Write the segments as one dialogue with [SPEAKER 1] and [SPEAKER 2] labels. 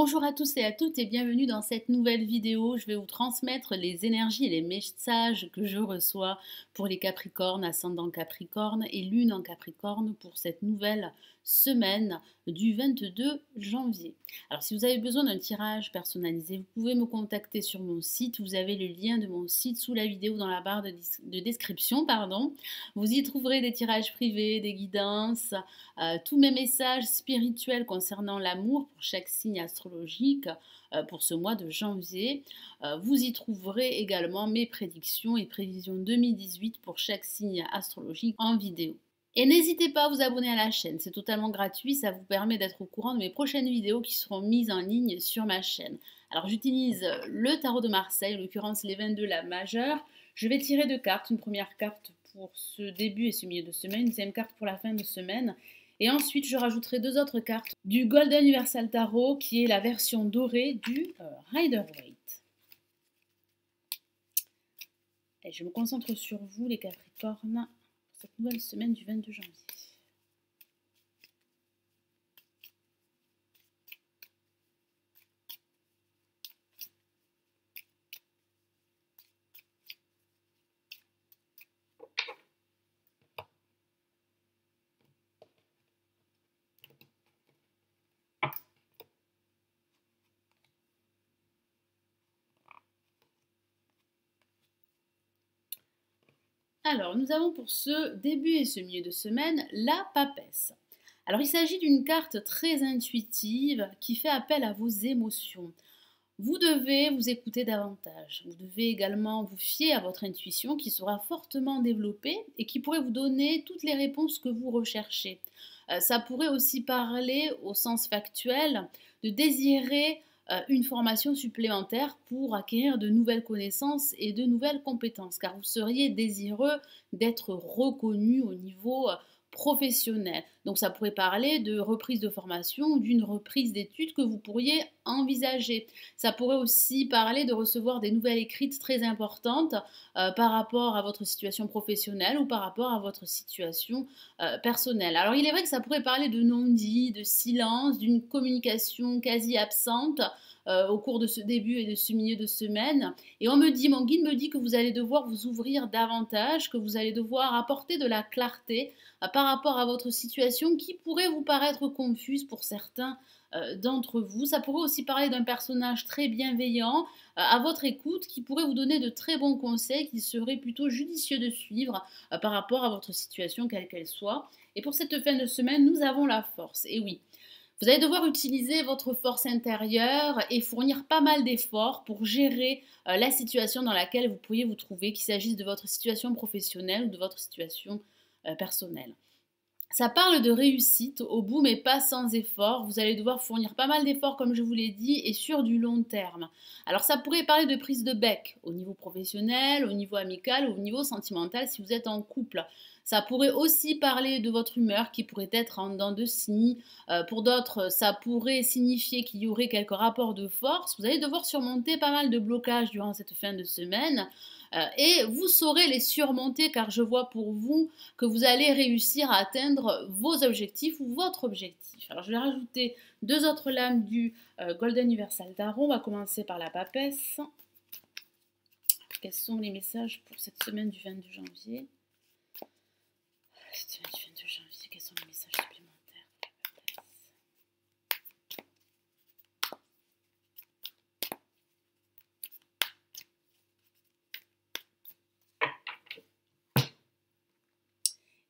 [SPEAKER 1] Bonjour à tous et à toutes et bienvenue dans cette nouvelle vidéo. Je vais vous transmettre les énergies et les messages que je reçois pour les Capricornes, ascendant Capricorne et Lune en Capricorne pour cette nouvelle semaine du 22 janvier. Alors si vous avez besoin d'un tirage personnalisé, vous pouvez me contacter sur mon site. Vous avez le lien de mon site sous la vidéo dans la barre de description. Vous y trouverez des tirages privés, des guidances, tous mes messages spirituels concernant l'amour pour chaque signe astrologique pour ce mois de janvier. Vous y trouverez également mes prédictions et prévisions 2018 pour chaque signe astrologique en vidéo. Et n'hésitez pas à vous abonner à la chaîne, c'est totalement gratuit, ça vous permet d'être au courant de mes prochaines vidéos qui seront mises en ligne sur ma chaîne. Alors j'utilise le tarot de Marseille, en l'occurrence les 22 la majeure. Je vais tirer deux cartes, une première carte pour ce début et ce milieu de semaine, une deuxième carte pour la fin de semaine. Et ensuite, je rajouterai deux autres cartes du Golden Universal Tarot, qui est la version dorée du Rider-Waite. Et je me concentre sur vous, les Capricornes, pour cette nouvelle semaine du 22 janvier. Alors, nous avons pour ce début et ce milieu de semaine la papesse. Alors, il s'agit d'une carte très intuitive qui fait appel à vos émotions. Vous devez vous écouter davantage. Vous devez également vous fier à votre intuition qui sera fortement développée et qui pourrait vous donner toutes les réponses que vous recherchez. Ça pourrait aussi parler au sens factuel de désirer une formation supplémentaire pour acquérir de nouvelles connaissances et de nouvelles compétences, car vous seriez désireux d'être reconnu au niveau professionnel. Donc ça pourrait parler de reprise de formation ou d'une reprise d'études que vous pourriez envisager. Ça pourrait aussi parler de recevoir des nouvelles écrites très importantes par rapport à votre situation professionnelle ou par rapport à votre situation personnelle. Alors il est vrai que ça pourrait parler de non-dit, de silence, d'une communication quasi absente au cours de ce début et de ce milieu de semaine. Et mon guide me dit que vous allez devoir vous ouvrir davantage, que vous allez devoir apporter de la clarté par rapport à votre situation qui pourrait vous paraître confuse pour certains d'entre vous. Ça pourrait aussi parler d'un personnage très bienveillant à votre écoute qui pourrait vous donner de très bons conseils qu'il serait plutôt judicieux de suivre par rapport à votre situation quelle qu'elle soit. Et pour cette fin de semaine, nous avons la force. Et oui, vous allez devoir utiliser votre force intérieure et fournir pas mal d'efforts pour gérer la situation dans laquelle vous pourriez vous trouver, qu'il s'agisse de votre situation professionnelle ou de votre situation personnelle. Ça parle de réussite au bout, mais pas sans effort. Vous allez devoir fournir pas mal d'efforts, comme je vous l'ai dit, et sur du long terme. Alors ça pourrait parler de prise de bec au niveau professionnel, au niveau amical, au niveau sentimental si vous êtes en couple. Ça pourrait aussi parler de votre humeur qui pourrait être en dents de scie. Pour d'autres, ça pourrait signifier qu'il y aurait quelques rapports de force. Vous allez devoir surmonter pas mal de blocages durant cette fin de semaine. Et vous saurez les surmonter car je vois pour vous que vous allez réussir à atteindre vos objectifs ou votre objectif. Alors je vais rajouter deux autres lames du Golden Universal Tarot. On va commencer par la papesse. Quels sont les messages pour cette semaine du 22 janvier? Cette semaine du 22 janvier, quels sont les messages supplémentaires pour la papesse?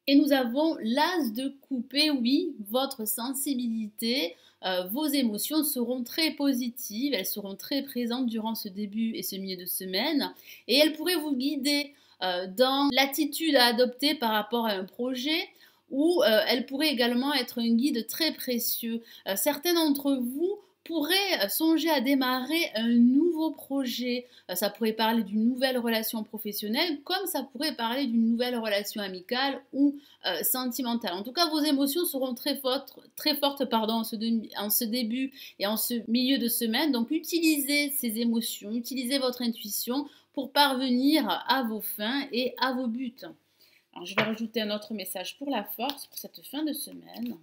[SPEAKER 1] Et nous avons l'as de coupe. Et oui, votre sensibilité, vos émotions seront très positives, elles seront très présentes durant ce début et ce milieu de semaine. Et elles pourraient vous guider dans l'attitude à adopter par rapport à un projet ou elles pourraient également être un guide très précieux. Certains d'entre vous pourraient songer à démarrer un nouveau projet. Ça pourrait parler d'une nouvelle relation professionnelle, comme ça pourrait parler d'une nouvelle relation amicale ou sentimentale. En tout cas, vos émotions seront très fortes en ce début et en ce milieu de semaine. Donc, utilisez ces émotions, utilisez votre intuition pour parvenir à vos fins et à vos buts. Alors, je vais rajouter un autre message pour la force pour cette fin de semaine.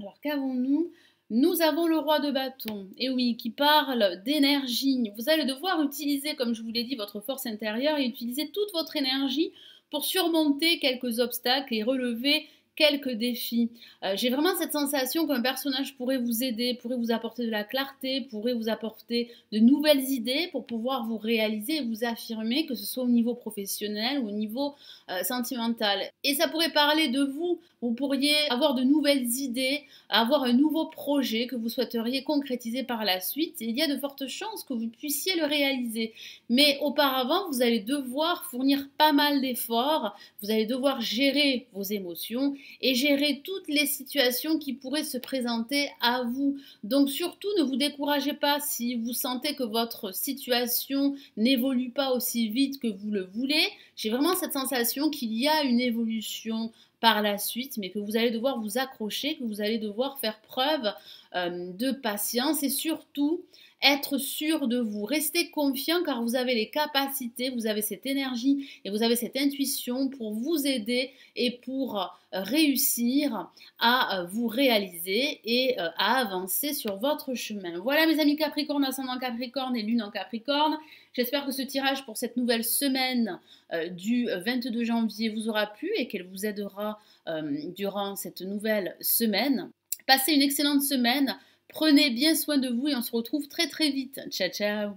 [SPEAKER 1] Alors qu'avons-nous? Nous avons le roi de bâton, et oui, qui parle d'énergie. Vous allez devoir utiliser, comme je vous l'ai dit, votre force intérieure et utiliser toute votre énergie pour surmonter quelques obstacles et relever quelques défis. J'ai vraiment cette sensation qu'un personnage pourrait vous aider, pourrait vous apporter de la clarté, pourrait vous apporter de nouvelles idées pour pouvoir vous réaliser et vous affirmer, que ce soit au niveau professionnel ou au niveau sentimental. Et ça pourrait parler de vous. Vous pourriez avoir de nouvelles idées, avoir un nouveau projet que vous souhaiteriez concrétiser par la suite. Et il y a de fortes chances que vous puissiez le réaliser. Mais auparavant, vous allez devoir fournir pas mal d'efforts. Vous allez devoir gérer vos émotions et gérer toutes les situations qui pourraient se présenter à vous. Donc surtout, ne vous découragez pas si vous sentez que votre situation n'évolue pas aussi vite que vous le voulez. J'ai vraiment cette sensation qu'il y a une évolution par la suite, mais que vous allez devoir vous accrocher, que vous allez devoir faire preuve de patience et surtout être sûr de vous. Restez confiant car vous avez les capacités, vous avez cette énergie et vous avez cette intuition pour vous aider et pour réussir à vous réaliser et à avancer sur votre chemin. Voilà mes amis Capricorne, ascendant Capricorne et lune en Capricorne. J'espère que ce tirage pour cette nouvelle semaine du 22 janvier vous aura plu et qu'elle vous aidera durant cette nouvelle semaine. Passez une excellente semaine, prenez bien soin de vous et on se retrouve très très vite. Ciao ciao.